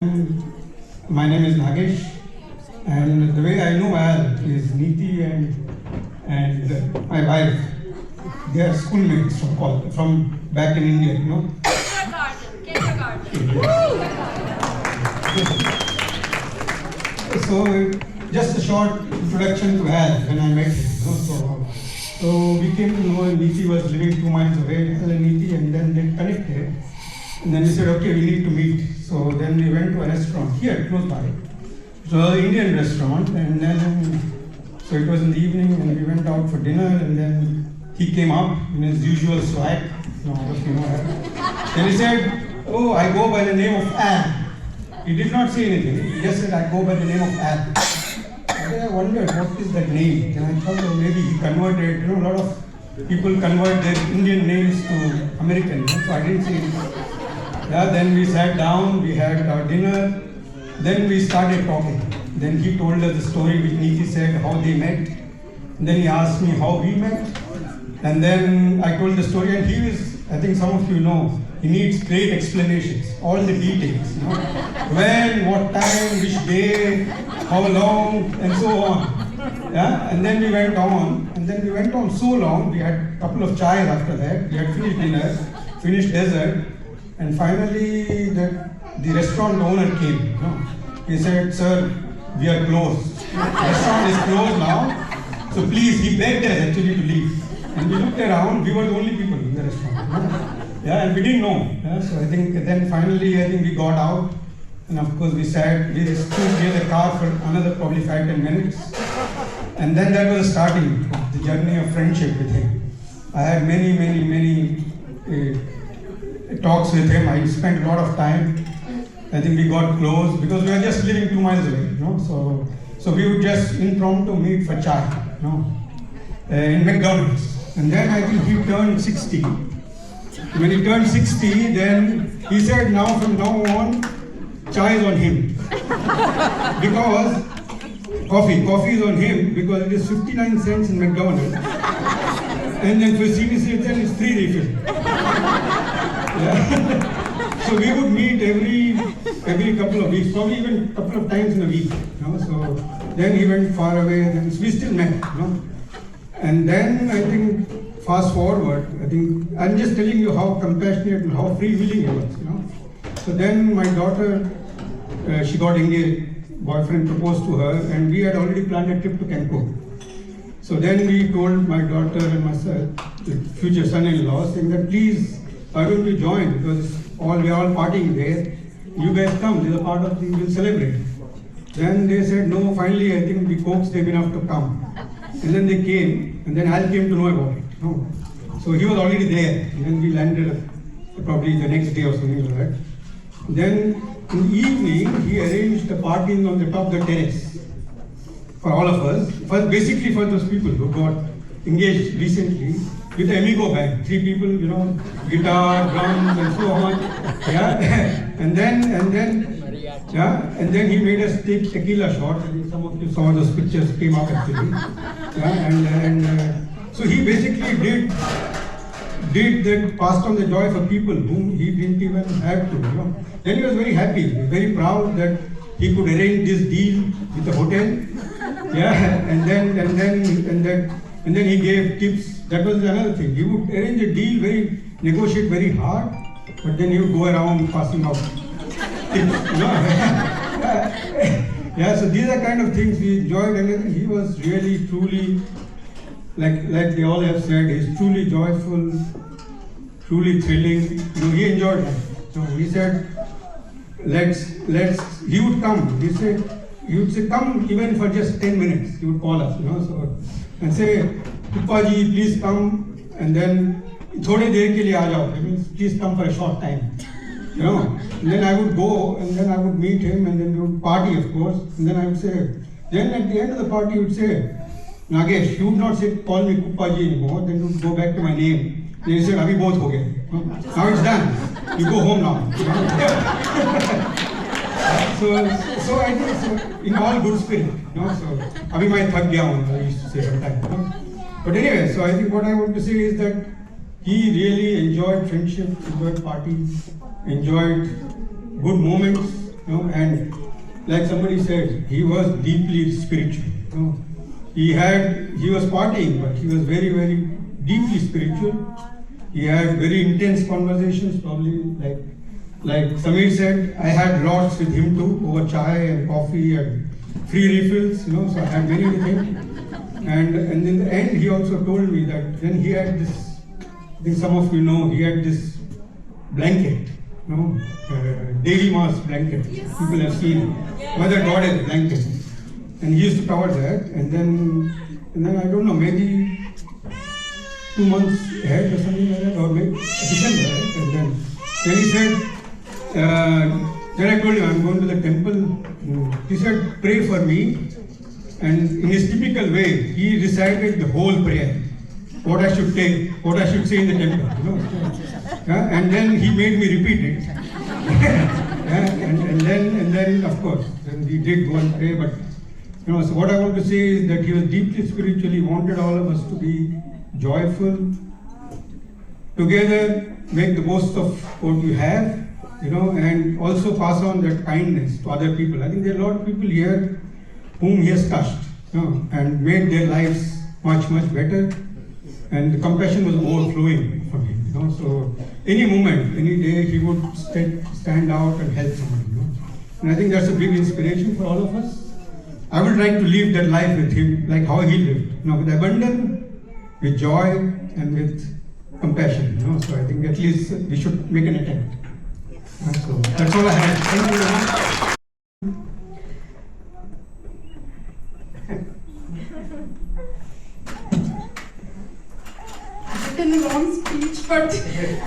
My name is Nagesh, and the way I know Al is Neeti and my wife. They are schoolmates from back in India, you know. Kindergarten. So just a short introduction to Al when I met him. You know, so we came to know Neeti was living 2 miles away, Al and Neeti, and then they connected. And then we said, okay, we need to meet. So then we went to a restaurant here, close by. So an Indian restaurant, and then, so it was in the evening, and we went out for dinner, and then he came up in his usual swag, all of you know that. Then he said, oh, I go by the name of Al. He did not say anything, he just said, I go by the name of Al. And then I wondered, what is that name? And I thought, oh, maybe he converted, a lot of people convert their Indian names to American, so I didn't say anything. Yeah, then we sat down, we had our dinner, then we started talking. Then he told us the story which Neeti said, how they met. And then he asked me how we met. And then I told the story, and he was, I think some of you know, he needs great explanations, all the details, when, what time, which day, how long, and so on. Yeah, and then we went on, so long, we had a couple of chais after that, we had finished dinner, finished dessert, and finally the restaurant owner came. He said, sir, we are closed. The restaurant is closed now, so please, he begged us actually to leave. And we looked around, we were the only people in the restaurant. Yeah, and we didn't know. Yeah, so I think then finally we got out, and of course we sat, we stood near the car for another probably 5-10 minutes. And then that was the starting of the journey of friendship with him. I had many talks with him. I spent a lot of time. I think we got close because we were just living 2 miles away, So we would just impromptu meet for chai, in McDonald's. And then I think he turned 60. When he turned 60, then he said, from now on, chai is on him. Because coffee is on him because it is 59 cents in McDonald's. And then for senior citizen, it's 3 refills. Yeah. So we would meet every couple of weeks, probably even a couple of times in a week. So then he went far away, and we still met. And then I think fast forward, I think I'm just telling you how compassionate and how freewheeling he was. So then my daughter, she got engaged. Boyfriend proposed to her, and we had already planned a trip to Cancun. So then we told my daughter and myself, the future son-in-law, saying that please, why don't you join? Because we're all partying there. You guys come, there's a part of we'll celebrate. Then they said, no, finally I think we coaxed them enough to come. And then they came, and then Al came to know about it. So he was already there, and then we landed probably the next day or something like that. Then in the evening, he arranged a party on the top of the terrace for all of us. First, basically for those people who got engaged recently with the Amigo band. 3 people, guitar, drums, and so on. Yeah, and then he made us take tequila shots. I think some of you saw those pictures came up actually. Yeah, so he basically did that, passed on the joy for people whom he didn't even have to. Then he was very happy, very proud that he could arrange this deal with the hotel. Yeah, and then he gave tips. That was another thing. He would arrange a deal, negotiate very hard, but then he would go around passing out tips. Yeah, so these are kind of things we enjoyed, and he was really, truly, like they all have said, he's truly joyful, truly thrilling. He enjoyed life. So he said, he would come. He would say, come even for just 10 minutes. He would call us, and say, Puppa ji, please come, and then, thode der ke liye aa jao. That means, please come for a short time. And then I would go, and then I would meet him, and then we would party, of course. And then I would say, then at the end of the party, he would say, Nagesh, you would not say, call me Puppa ji anymore, then you would go back to my name. Then he said, Abhi bahut ho gaya. Now it's done. You go home now. So I think in all good spirit. So Abhi main thak gaya hu, I used to say sometimes. But anyway, so I think what I want to say is that he really enjoyed friendship, enjoyed parties, enjoyed good moments, and like somebody said, he was deeply spiritual. He was partying, but he was very, very deeply spiritual. He had very intense conversations, probably like Samir said, I had lots with him too, over chai and coffee and free refills, so I had many with him. And in the end, he also told me that when he had this, I think some of you know, he had this blanket, daily mass blanket. Yes. People have seen Mother Goddess blanket. And he used to cover that, and then I don't know, maybe 2 months ahead or something like that, or maybe December, right? And then he said, then I told him, I'm going to the temple. He said, pray for me. And in his typical way, he recited the whole prayer. What I should take, what I should say in the temple. And then he made me repeat it. and then, of course, then we did go and pray. But so what I want to say is that he was deeply spiritual. He wanted all of us to be joyful, together make the most of what we have, and also pass on that kindness to other people. I think there are a lot of people here whom he has touched, and made their lives much, much better. And the compassion was overflowing from him. So any moment, any day, he would stand out and help somebody. And I think that's a big inspiration for all of us. I would like to live that life with him, like how he lived, with abundance, with joy, and with compassion. So I think at least we should make an attempt. So that's all I had. Thank you very much. I've written a long speech, but I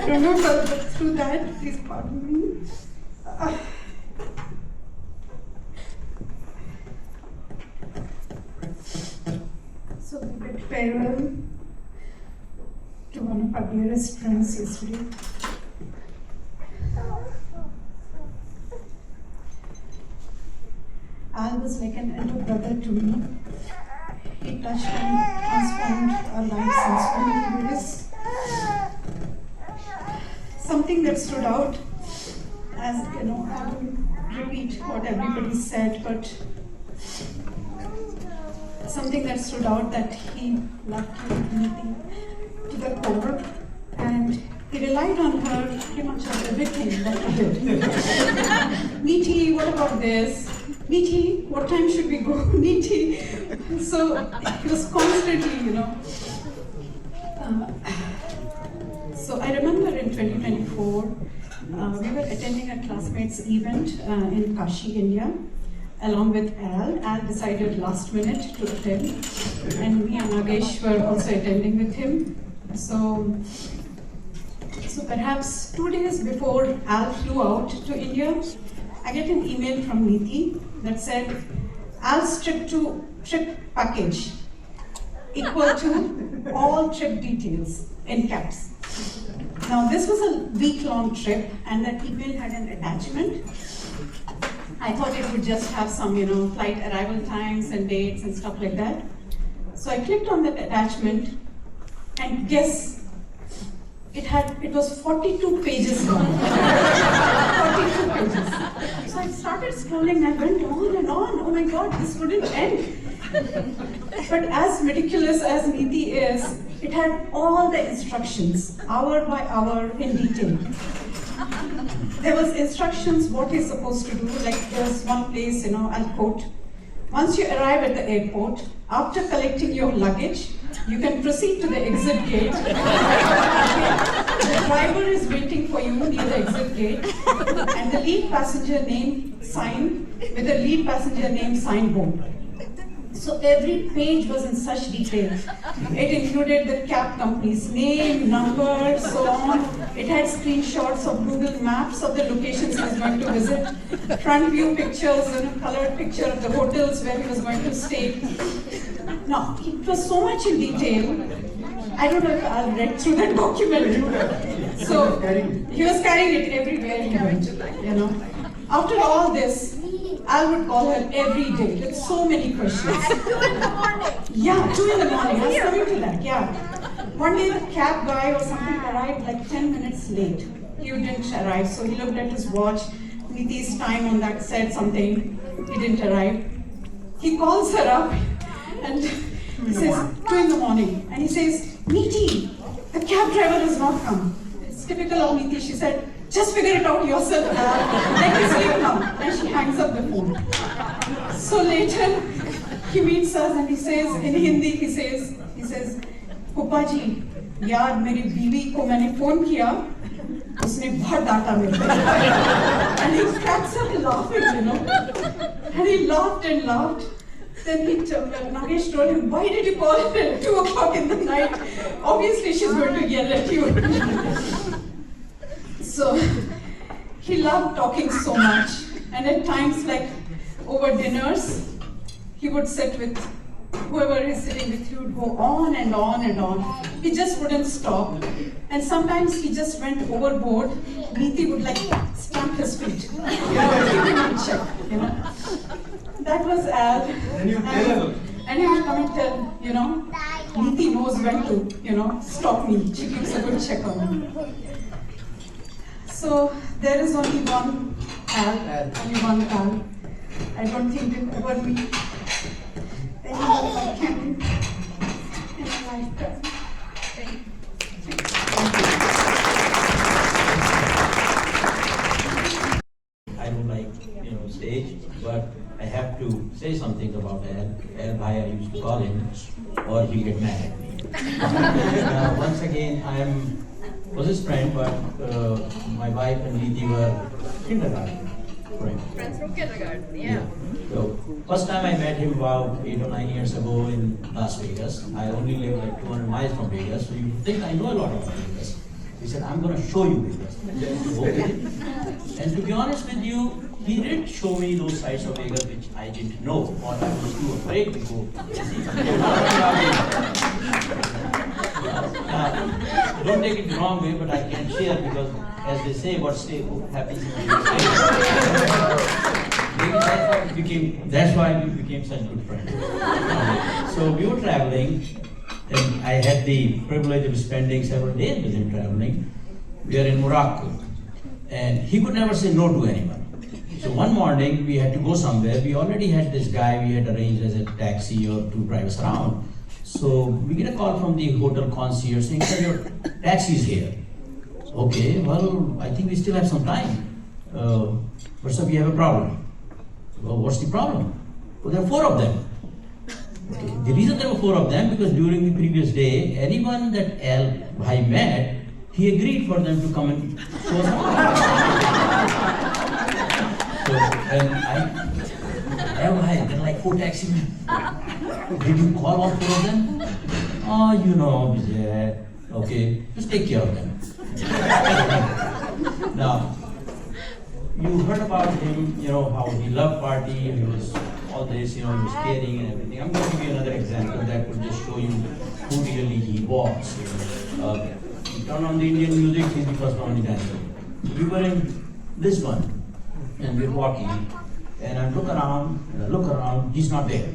don't know if I'll get through that. Please pardon me. So we bid farewell to one of our dearest friends yesterday. Al was like an elder brother to me. He touched and transformed our lives in so many ways. Something that stood out, as I will repeat what everybody said, but something that stood out, that he loved Niti to the core, and he relied on her pretty much on everything that he did. Niti, what about this? Niti, what time should we go? Niti. So he was constantly, So I remember in 2024, we were attending a classmates event in Kashi, India, along with Al. Al decided last minute to attend, and me and Nagesh were also attending with him. So perhaps 2 days before Al flew out to India, I get an email from Niti that said, Al's trip package equal to all trip details in caps. Now this was a week-long trip, and that email had an attachment. I thought it would just have some, flight arrival times and dates and stuff like that. So I clicked on that attachment, and guess, it was 42 pages long. 42 pages. So I started scrolling, I went on and on. Oh my God, this wouldn't end. But as ridiculous as Niti is, it had all the instructions, hour by hour, in detail. There was instructions what he's supposed to do, like there's one place, I'll quote. Once you arrive at the airport, after collecting your luggage, you can proceed to the exit gate. The driver is waiting for you near the exit gate, and the lead passenger name sign with the lead passenger name signboard. So every page was in such detail. It included the cab company's name, number, so on. It had screenshots of Google Maps of the locations he was going to visit, front view pictures and a colored picture of the hotels where he was going to stay. Now, it was so much in detail. I don't know if I'll read through that document. So he was carrying it everywhere he went, After all this, I would call her every day with so many questions. At 2 in the morning. Yeah, 2 in the morning. I was coming to that, yeah. One day the cab guy or something arrived like 10 minutes late. He didn't arrive, so he looked at his watch. Niti's time on that said something, he didn't arrive. He calls her up and he says, 2 in the morning, and he says, Niti, the cab driver has not come. It's typical of Niti. She said, just figure it out yourself, let me sleep now. And she hangs up the phone. So later, he meets us and he says, in Hindi, he says, Puppa ji, यार मेरी बीवी को मैंने phone किया, उसने बहुत डांटा मेरे को. And he cracks up laughing, you know. And he laughed and laughed. Then Nagesh told him, why did you call her at 2 o'clock in the night? Obviously she's going to yell at you. So he loved talking so much. And at times, like over dinners, he would sit with whoever is sitting with you, would go on and on and on. He just wouldn't stop. And sometimes he just went overboard. Niti would like stamp his feet, you know, keep him in check, you know. That was Al. And you tell her. And he would come and tell, you know, Niti knows when to, you know, stop me. She keeps a good check on me. So there is only one Al, only one Al. I don't think we'll ever meet anyone like him in a lifetime. I don't like, stage, but I have to say something about Al. Al Bhai, I used to call him, or he'll get mad at me. Once again, I was his friend, but my wife and Niti were kindergarten Friends from kindergarten, yeah. So, first time I met him about 8 or 9 years ago in Las Vegas. I only live like 200 miles from Vegas, so you think I know a lot about Vegas. He said, I'm going to show you Vegas. Okay. And to be honest with you, he did show me those sides of Vegas which I didn't know, or I was too afraid to go see. Don't take it the wrong way, but I can share because, as they say, what happens in Vegas. That's why we became such good friends. So we were traveling, and I had the privilege of spending several days with him traveling. We are in Morocco, and he could never say no to anyone. So one morning we had to go somewhere. We already had this guy we had arranged as a taxi or to drive us around. So we get a call from the hotel concierge saying, sir, your taxi is here. Okay, well, I think we still have some time. But sir, we have a problem. Well, what's the problem? Well, there are 4 of them. Okay. The reason there were 4 of them, because during the previous day, anyone that Al Bhai met, he agreed for them to come and show us around. So, and Al Bhai, there are like 4 taximen. Did you call all 4 of them? Oh, yeah. Okay, just take care of them. Now, you heard about him, how he loved party, he was all this, he was caring and everything. I'm going to give you another example that will just show you who really he was. You turn on the Indian music, he's the first one in dancer. We were in Lisbon, and we're walking, and I look around, he's not there.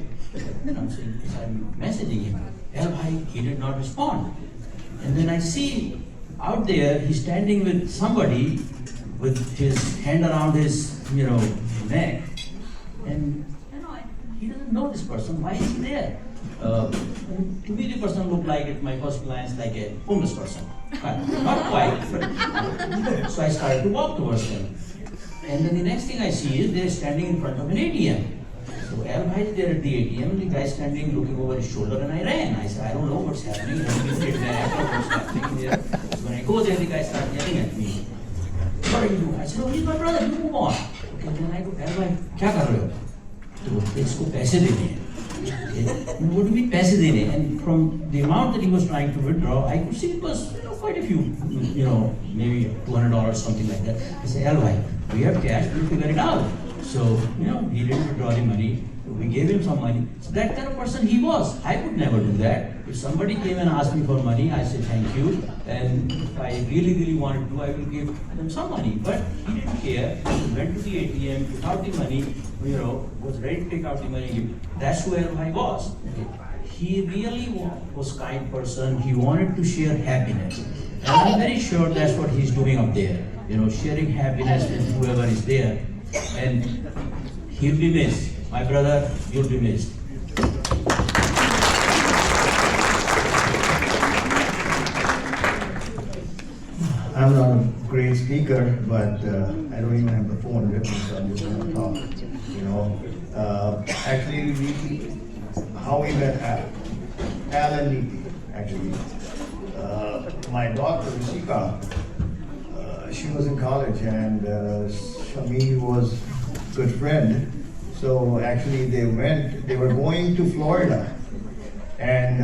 And I'm messaging him, Al Bhai, he did not respond. And then I see out there, he's standing with somebody with his hand around his, neck. And, he doesn't know this person. Why is he there? And to me, the person looked like, at my first glance, like a homeless person. Not quite, but so I started to walk towards him. And then the next thing I see is they're standing in front of an ATM. So Al Bhai is there at the ATM, and the guy standing looking over his shoulder, and I ran. I said, I don't know what's happening. Have you been kidnapped or what's happening there? So when I go there, the guy starts yelling at me. What are you doing? I said, oh, he's my brother, you move on. Okay, then I go, Al Bhai, क्या कर रहे हो? तो इसको पैसे देने हैं. What do you mean पैसे देने? And from the amount that he was trying to withdraw, I could see it was quite a few, maybe $200, something like that. I said, Al Bhai, we have cash, we'll figure it out. So, he didn't withdraw the money. We gave him some money. So that kind of person he was. I would never do that. If somebody came and asked me for money, I said thank you. And if I really wanted to, I will give them some money. But he didn't care. He went to the ATM, took out the money, was ready to take out the money. That's where I was. He really was a kind person. He wanted to share happiness. And I'm very sure that's what he's doing up there. sharing happiness with whoever is there. And he'll be missed. My brother, you'll be missed. I'm not a great speaker, but I don't even have the phone with me, so I'm just going to talk. Actually, how we met Al and Neeti, actually. My daughter, Rishika, she was in college, and Shami was a good friend. So actually, they were going to Florida. And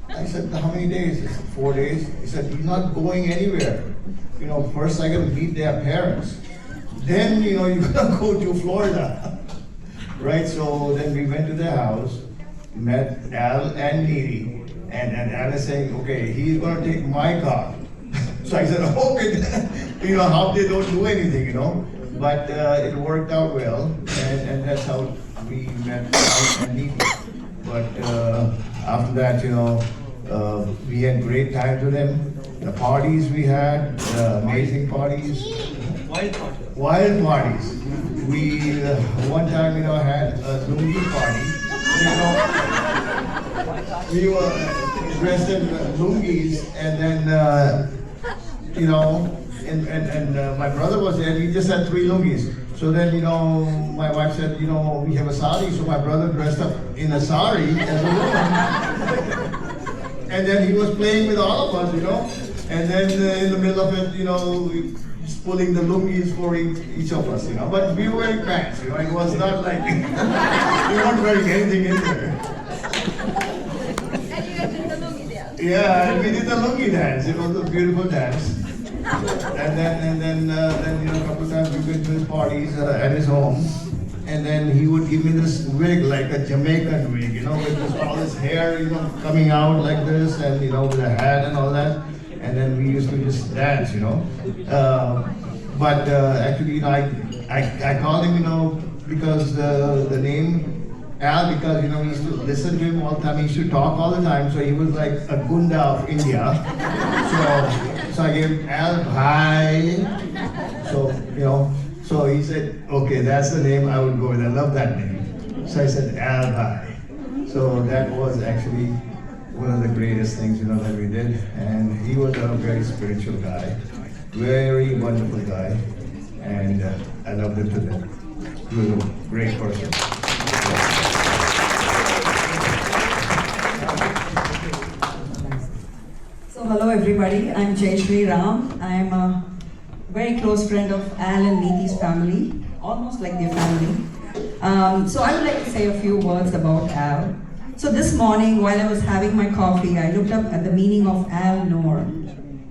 I said, how many days? He said, 4 days. He said, you're not going anywhere. First I gotta meet their parents. Then, you're gonna go to Florida. Right, so then we went to their house, met Al and Neeti, and Al is saying, okay, he's gonna take my car. So I said, okay, how they don't do anything, But it worked out well, and that's how we met Al and Neeti. But after that, we had great times with them. The parties we had, amazing parties. Wild parties. We one time, had a lungi party. We were dressed in lungis, and then, and my brother was there. We just had 3 lungis. So then, my wife said, we have a sari. So my brother dressed up in a sari as a woman. And then he was playing with all of us, And then in the middle of it, just pulling the lungis for each of us, But we were wearing pants, It was not like we weren't wearing anything in there. And you guys did the lungi dance. Yeah, and we did the lungi dance. It was a beautiful dance. And then a couple of times we went to his parties at his home. And then he would give me this wig, like a Jamaican wig, with all his hair, coming out like this, and with a hat and all that. And then we used to just dance, But actually, I call him, because the name Al, because we used to listen to him all the time. He used to talk all the time, so he was like a Gunda of India. So I gave Al Bhai. So he said, okay, that's the name I would go with. I love that name. So I said Al Bhai. So that was actually one of the greatest things that we did. And he was a very spiritual guy, very wonderful guy, and I loved him to death. He was a great person. So hello everybody, I'm Jayashree Ram. I'm a very close friend of Al and Neeti's family, almost like their family. So I would like to say a few words about Al. So this morning while I was having my coffee, I looked up at the meaning of Al Noor,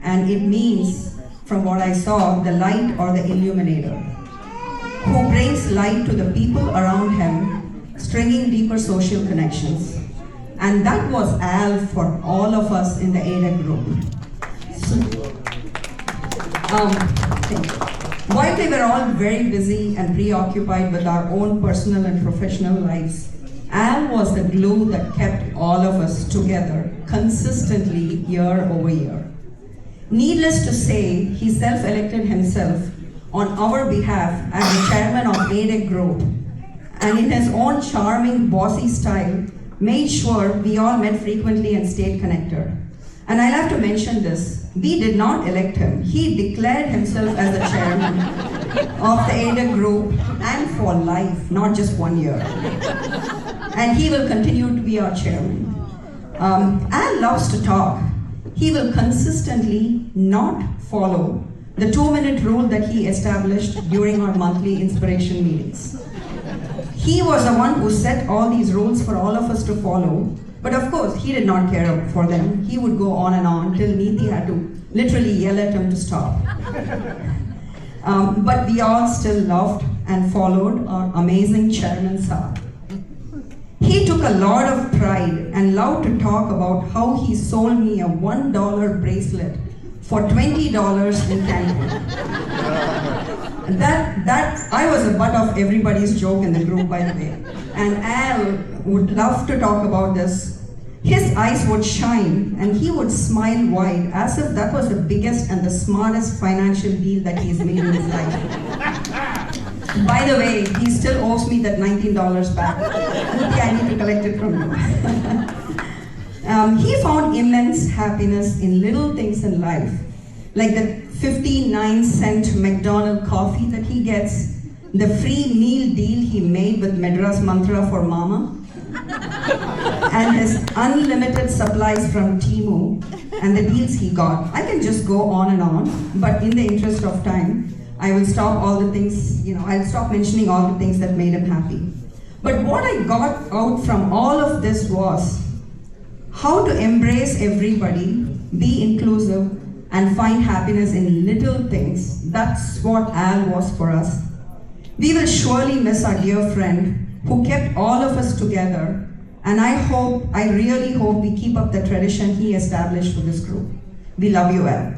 and it means, from what I saw, the light or the illuminator, who brings light to the people around him, stringing deeper social connections. And that was Al for all of us in the ADEC group. While we were all very busy and preoccupied with our own personal and professional lives, Al was the glue that kept all of us together consistently year over year. Needless to say, he self-elected himself on our behalf as the chairman of ADEC Group, and in his own charming, bossy style, made sure we all met frequently and stayed connected. And I'll have to mention this, we did not elect him. He declared himself as the chairman of the ADEC Group, and for life, not just 1 year. And he will continue to be our chairman. Al loves to talk. He will consistently not follow the 2-minute rule that he established during our monthly inspiration meetings. He was the one who set all these rules for all of us to follow, but of course, he did not care for them. He would go on and on till Neeti had to literally yell at him to stop. But we all still loved and followed our amazing chairman, Sir. He took a lot of pride and loved to talk about how he sold me a $1 bracelet for $20 in Cancun. That I was the butt of everybody's joke in the group, by the way. And Al would love to talk about this. his eyes would shine and he would smile wide as if that was the biggest and the smartest financial deal that he's made in his life. By the way, he still owes me that $19 back. Maybe I need to collect it from you. He found immense happiness in little things in life, like the 59-cent McDonald's coffee that he gets, the free meal deal he made with Madras Mantra for Mama, and his unlimited supplies from Temu, and the deals he got. I can just go on and on, but in the interest of time, I will stop all the things, I'll stop mentioning all the things that made him happy. But what I got out from all of this was how to embrace everybody, be inclusive, and find happiness in little things. That's what Al was for us. We will surely miss our dear friend who kept all of us together, and I really hope we keep up the tradition he established for this group. We love you, Al.